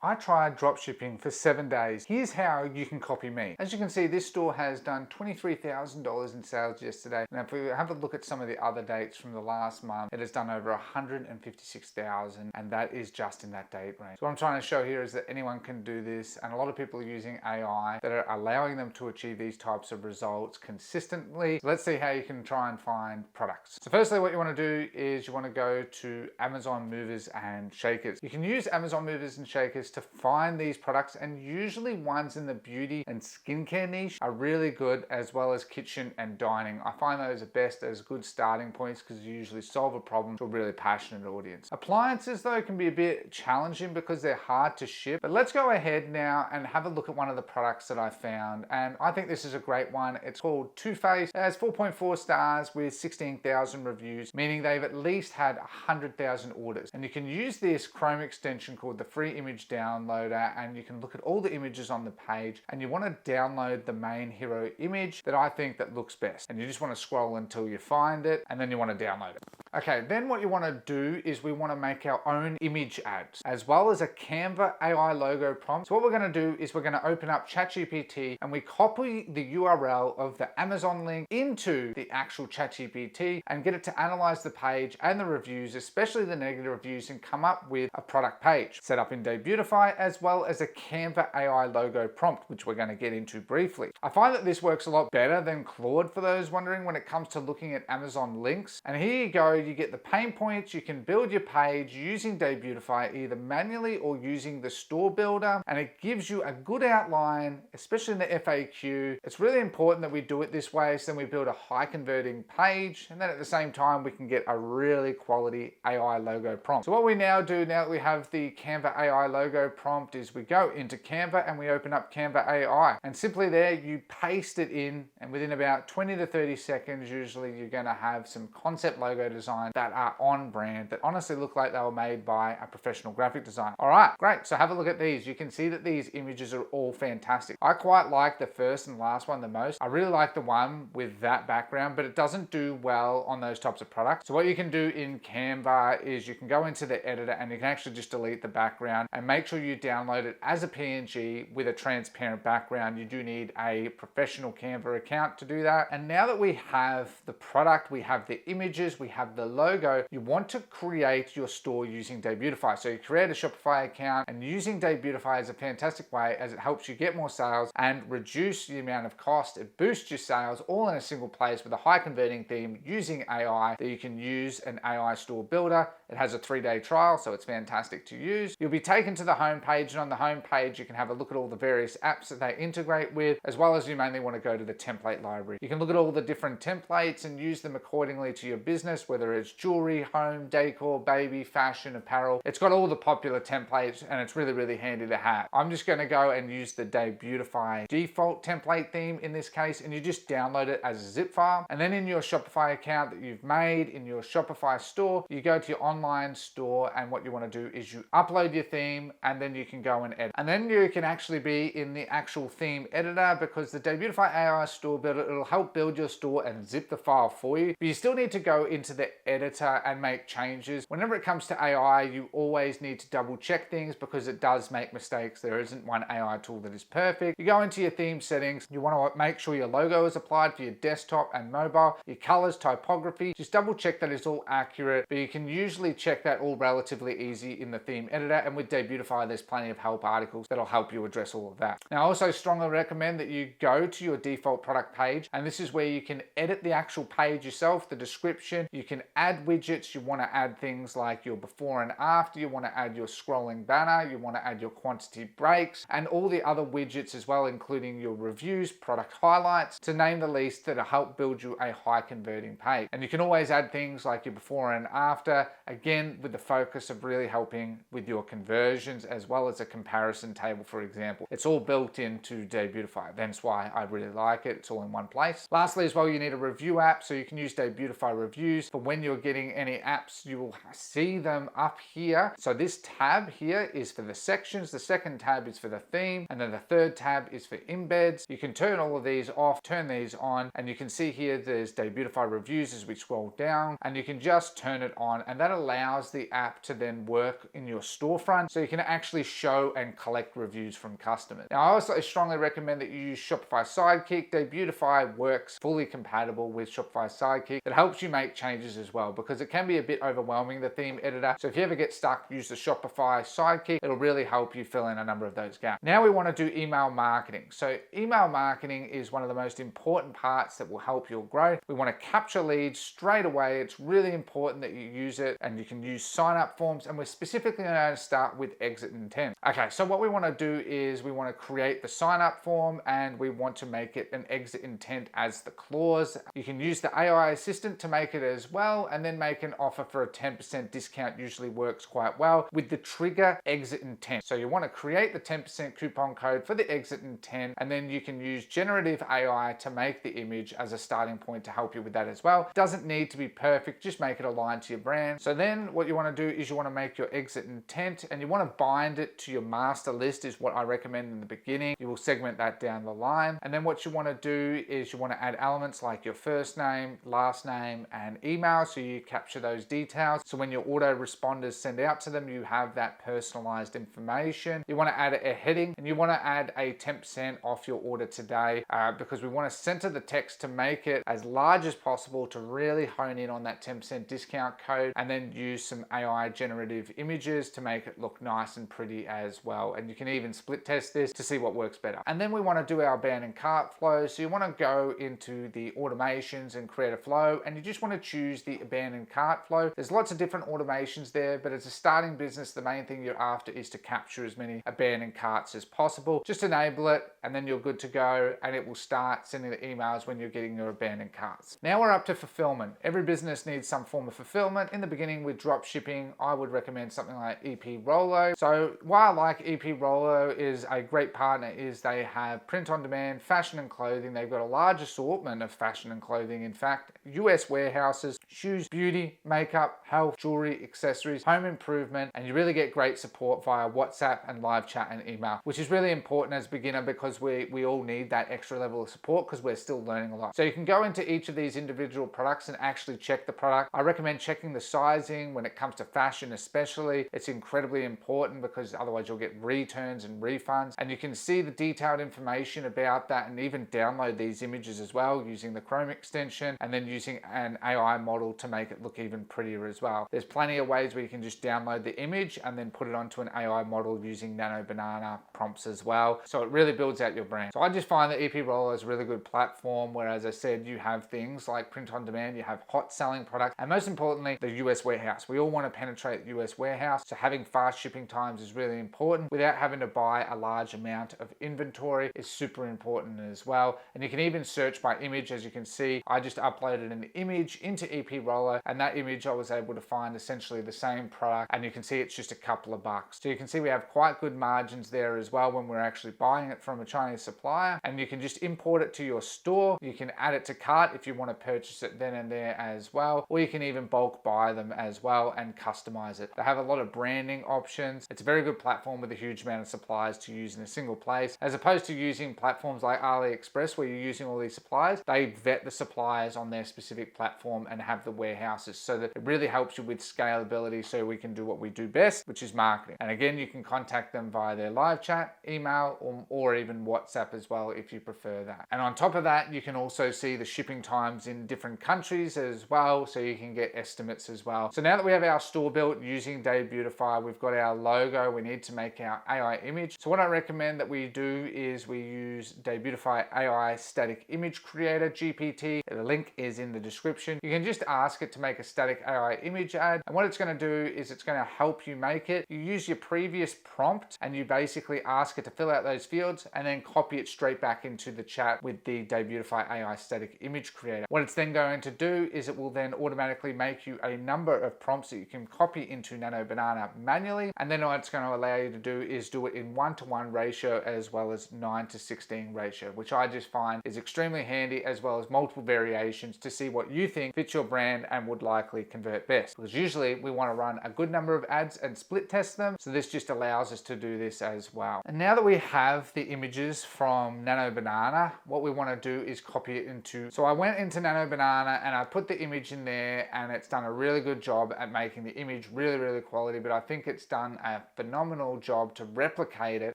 I tried dropshipping for 7 days. Here's how you can copy me. As you can see, this store has done $23,000 in sales yesterday. Now, if we have a look at some of the other dates from the last month, it has done over 156,000, and that is just in that date range. So what I'm trying to show here is that anyone can do this, and a lot of people are using AI that are allowing them to achieve these types of results consistently. So let's see how you can try and find products. So firstly, what you want to do is you want to go to Amazon Movers and Shakers. You can use Amazon Movers and Shakers to find these products, and usually ones in the beauty and skincare niche are really good, as well as kitchen and dining. I find those are best as good starting points because you usually solve a problem to a really passionate audience. Appliances though can be a bit challenging because they're hard to ship, but let's go ahead now and have a look at one of the products that I found, and I think this is a great one. It's called Too Faced. It has 4.4 stars with 16,000 reviews, meaning they've at least had 100,000 orders. And you can use this Chrome extension called the free image downloader, and you can look at all the images on the page, and you want to download the main hero image that I think that looks best, and you just want to scroll until you find it, and then you want to download it. Okay, then what you want to do is we want to make our own image ads as well as a Canva AI logo prompt. So what we're going to do is we're going to open up ChatGPT and we copy the URL of the Amazon link into the actual ChatGPT and get it to analyze the page and the reviews, especially the negative reviews, and come up with a product page set up in Debutify, as well as a Canva AI logo prompt, which we're going to get into briefly. I find that this works a lot better than Claude for those wondering when it comes to looking at Amazon links. And here you go, you get the pain points. You can build your page using Debutify either manually or using the store builder, and it gives you a good outline, especially in the FAQ. It's really important that we do it this way, so then we build a high converting page, and then at the same time we can get a really quality AI logo prompt. So what we now do, now that we have the Canva AI logo prompt, is we go into Canva and we open up Canva AI, and simply there you paste it in, and within about 20 to 30 seconds usually you're going to have some concept logo design that are on brand, that honestly look like they were made by a professional graphic designer. All right, great. So have a look at these. You can see that these images are all fantastic. I quite like the first and last one the most. I really like the one with that background, but it doesn't do well on those types of products. So what you can do in Canva is you can go into the editor and you can actually just delete the background, and make sure you download it as a PNG with a transparent background. You do need a professional Canva account to do that. And now that we have the product, we have the images, we have the logo, you want to create your store using Debutify. So you create a Shopify account, and using Debutify is a fantastic way as it helps you get more sales and reduce the amount of cost. It boosts your sales all in a single place with a high converting theme using AI that you can use an AI store builder. It has a 3-day trial, so it's fantastic to use. You'll be taken to the home page, and on the home page you can have a look at all the various apps that they integrate with, as well as you mainly want to go to the template library. You can look at all the different templates and use them accordingly to your business, whether it's jewelry, home, decor, baby, fashion, apparel. It's got all the popular templates, and it's really, really handy to have. I'm just going to go and use the Debutify default template theme in this case, and you just download it as a zip file. And then in your Shopify account that you've made in your Shopify store, you go to your online store, and what you want to do is you upload your theme, and then you can go and edit. And then you can actually be in the actual theme editor, because the Debutify AI store builder, it'll help build your store and zip the file for you. But you still need to go into the editor and make changes. Whenever it comes to AI, you always need to double check things because it does make mistakes. There isn't one AI tool that is perfect. You go into your theme settings, you want to make sure your logo is applied for your desktop and mobile, your colors, typography. Just double check that it's all accurate, but you can usually check that all relatively easy in the theme editor, and with Debutify there's plenty of help articles that'll help you address all of that. Now I also strongly recommend that you go to your default product page, and this is where you can edit the actual page yourself, the description. You can add widgets. You want to add things like your before and after. You want to add your scrolling banner. You want to add your quantity breaks and all the other widgets as well, including your reviews, product highlights, to name the least, that'll help build you a high converting page. And you can always add things like your before and after, again with the focus of really helping with your conversions, as well as a comparison table, for example. It's all built into Debutify. That's why I really like it. It's all in one place. Lastly as well, you need a review app, so you can use Debutify reviews for when when you're getting any apps, you will see them up here. So this tab here is for the sections, the second tab is for the theme, and then the third tab is for embeds. You can turn all of these off, turn these on, and you can see here there's Debutify reviews as we scroll down, and you can just turn it on, and that allows the app to then work in your storefront, so you can actually show and collect reviews from customers. Now, I also strongly recommend that you use Shopify Sidekick. Debutify works fully compatible with Shopify Sidekick. It helps you make changes as well, because it can be a bit overwhelming, the theme editor. So if you ever get stuck, use the Shopify Sidekick. It'll really help you fill in a number of those gaps. Now we want to do email marketing. So email marketing is one of the most important parts that will help your growth. We want to capture leads straight away. It's really important that you use it, and you can use sign-up forms, and we're specifically going to start with exit intent. Okay, so what we want to do is we want to create the sign-up form, and we want to make it an exit intent as the clause. You can use the AI assistant to make it as well, and then make an offer for a 10% discount. Usually works quite well with the trigger exit intent. So you want to create the 10% coupon code for the exit intent, and then you can use generative AI to make the image as a starting point to help you with that as well. Doesn't need to be perfect, just make it align to your brand. So then what you want to do is you want to make your exit intent, and you want to bind it to your master list is what I recommend in the beginning. You will segment that down the line, and then what you want to do is you want to add elements like your first name, last name, and email, so you capture those details. So when your autoresponders send out to them, you have that personalized information. You want to add a heading, and you want to add a 10% off your order today, because we want to center the text to make it as large as possible to really hone in on that 10% discount code, and then use some AI generative images to make it look nice and pretty as well. And you can even split test this to see what works better. And then we want to do our abandoned cart flow. So you want to go into the automations and create a flow, and you just want to choose the abandoned cart flow. There's lots of different automations there, but as a starting business, the main thing you're after is to capture as many abandoned carts as possible. Just enable it, and then you're good to go, and it will start sending the emails when you're getting your abandoned carts. Now we're up to fulfillment. Every business needs some form of fulfillment. In the beginning with drop shipping, I would recommend something like EP Rollo. So why I like EP Rollo is a great partner is they have print on demand, fashion and clothing. They've got a large assortment of fashion and clothing. In fact, US warehouses, shoes, beauty, makeup, health, jewelry, accessories, home improvement, and you really get great support via WhatsApp and live chat and email, which is really important as a beginner, because we all need that extra level of support because we're still learning a lot. So you can go into each of these individual products and actually check the product. I recommend checking the sizing when it comes to fashion especially. It's incredibly important because otherwise you'll get returns and refunds, and you can see the detailed information about that, and even download these images as well using the Chrome extension, and then using an AI model to make it look even prettier as well. There's plenty of ways where you can just download the image and then put it onto an AI model using Nano Banana prompts as well. So it really builds out your brand. So I just find that EP Roller is a really good platform where, as I said, you have things like print on demand, you have hot selling products, and most importantly, the US warehouse. We all want to penetrate the US warehouse, so having fast shipping times is really important without having to buy a large amount of inventory is super important as well. And you can even search by image. As you can see, I just uploaded an image into EP Roller, and that image I was able to find essentially the same product, and you can see it's just a couple of bucks. So you can see we have quite good margins there as well when we're actually buying it from a Chinese supplier, and you can just import it to your store. You can add it to cart if you want to purchase it then and there as well, or you can even bulk buy them as well and customize it. They have a lot of branding options. It's a very good platform with a huge amount of suppliers to use in a single place, as opposed to using platforms like AliExpress where you're using all these suppliers. They vet the suppliers on their specific platform and have the warehouses, so that it really helps you with scalability, so we can do what we do best, which is marketing. And again, you can contact them via their live chat, email, or even WhatsApp as well if you prefer that. And on top of that, you can also see the shipping times in different countries as well, so you can get estimates as well. So now that we have our store built using Debutify, we've got our logo, we need to make our AI image. So what I recommend that we do is we use Debutify AI Static Image Creator, GPT. The link is in the description. You can just ask it to make a static AI image ad, and what it's going to do is it's going to help you make it. You use your previous prompt and you basically ask it to fill out those fields and then copy it straight back into the chat with the Debutify AI Static Image Creator. What it's then going to do is it will then automatically make you a number of prompts that you can copy into Nano Banana manually, and then what it's going to allow you to do is do it in 1:1 ratio as well as 9:16 ratio, which I just find is extremely handy, as well as multiple variations to see what you think fits your brand brand and would likely convert best. Because usually we want to run a good number of ads and split test them. So this just allows us to do this as well. And now that we have the images from Nano Banana, what we want to do is copy it into, so I went into Nano Banana and I put the image in there, and it's done a really good job at making the image really quality, but I think it's done a phenomenal job to replicate it.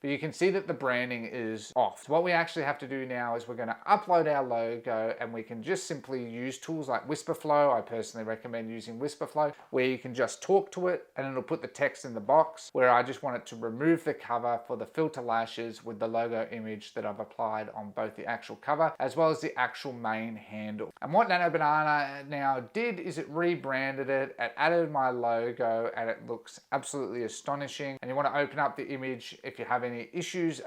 But you can see that the branding is off. So what we actually have to do now is we're going to upload our logo, and we can just simply use tools like Whisperflow. I personally recommend using Whisperflow, where you can just talk to it and it'll put the text in the box, where I just want it to remove the cover for the filter lashes with the logo image that I've applied on both the actual cover as well as the actual main handle. And what Nano Banana now did is it rebranded it, it added my logo, and it looks absolutely astonishing. And you want to open up the image if you have any issues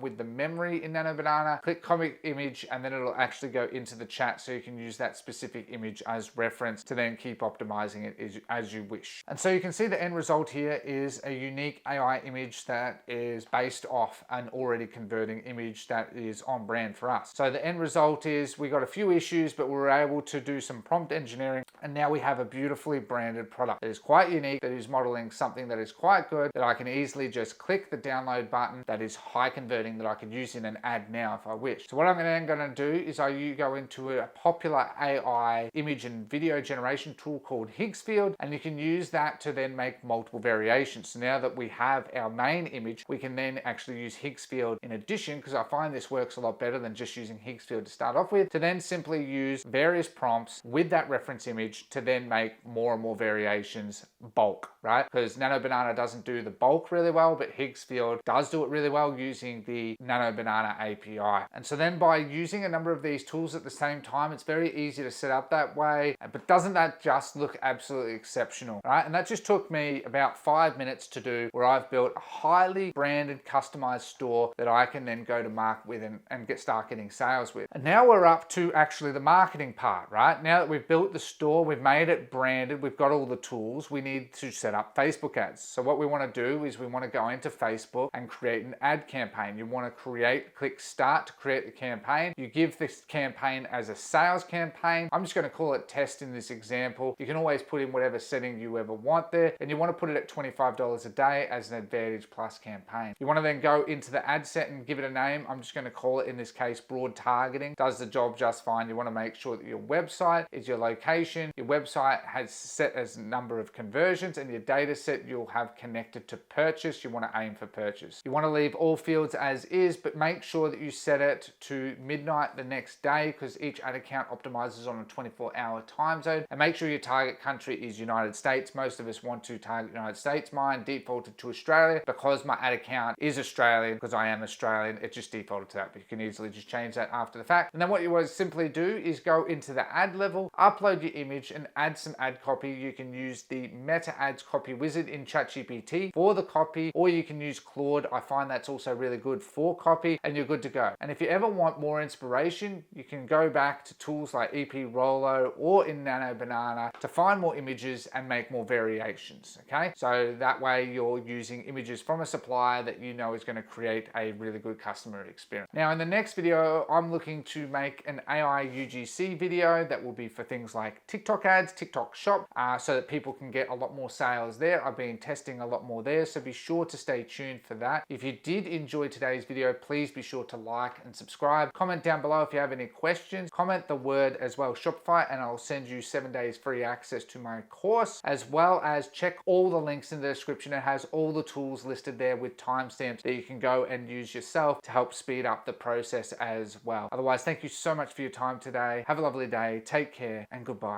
with the memory in Nano Banana, click comic image, and then it'll actually go into the chat, so you can use that specific image as reference to then keep optimizing it as you wish. And so you can see the end result here is a unique AI image that is based off an already converting image that is on brand for us. So the end result is we got a few issues, but we were able to do some prompt engineering, and now we have a beautifully branded product that is quite unique, that is modeling something that is quite good, that I can easily just click the download button, that is high converting, that I could use in an ad now if I wish. So what I'm then going to do is you go into a popular AI image and video generation tool called Higgsfield, and you can use that to then make multiple variations. So now that we have our main image, we can then actually use Higgsfield in addition, because I find this works a lot better than just using Higgsfield to start off with, to then simply use various prompts with that reference image to then make more and more variations bulk, right? Because Nano Banana doesn't do the bulk really well, but Higgsfield does do it really well using the Nano Banana API. And so then by using a number of these tools at the same time, it's very easy to set up that way. But doesn't that just look absolutely exceptional, right? And that just took me about 5 minutes to do, where I've built a highly branded, customized store that I can then go to market with and start getting sales with. And now we're up to actually the marketing part, right? Now that we've built the store, we've made it branded, we've got all the tools, we need to set up Facebook ads. So what we want to do is we want to go into Facebook and create an ad campaign. You want to click start to create the campaign. You give this campaign as a sales campaign. I'm just going to call it test in this example. You can always put in whatever setting you ever want there, and you want to put it at $25 a day as an Advantage Plus campaign. You want to then go into the ad set and give it a name. I'm just going to call it, in this case, broad targeting. Does the job just fine. You want to make sure that your website is your location, your website has set as a number of conversions, and your data set you'll have connected to purchase. You want to aim for purchase. You want to leave all fields as is, but make sure that you set it to midnight the next day, because each ad account optimizes on a 24-hour time zone. And make sure your target country is United States. Most of us want to target United States. Mine defaulted to Australia because my ad account is Australian, because I am Australian. It just defaulted to that, but you can easily just change that after the fact. And then what you want to simply do is go into the ad level, upload your image, and add some ad copy. You can use the Meta Ads copy wizard in ChatGPT for the copy, or you can use Claude. I find that's also really good for copy, and you're good to go. And if you ever want more inspiration, you can go back to tools like EP Rollo or in Nano Banana to find more images and make more variations, okay? So that way you're using images from a supplier that you know is going to create a really good customer experience. Now in the next video, I'm looking to make an AI UGC video that will be for things like TikTok ads, TikTok shop, so that people can get a lot more sales there. I've been testing a lot more there, so be sure to stay tuned for that. If you did enjoy today's video, please be sure to like and subscribe. Comment down below if you have any questions. Comment the word as well, Shopify, and I'll send you 7 days free access to my course, as well as check all the links in the description. It has all the tools listed there with timestamps that you can go and use yourself to help speed up the process as well. Otherwise, thank you so much for your time today. Have a lovely day. Take care and goodbye.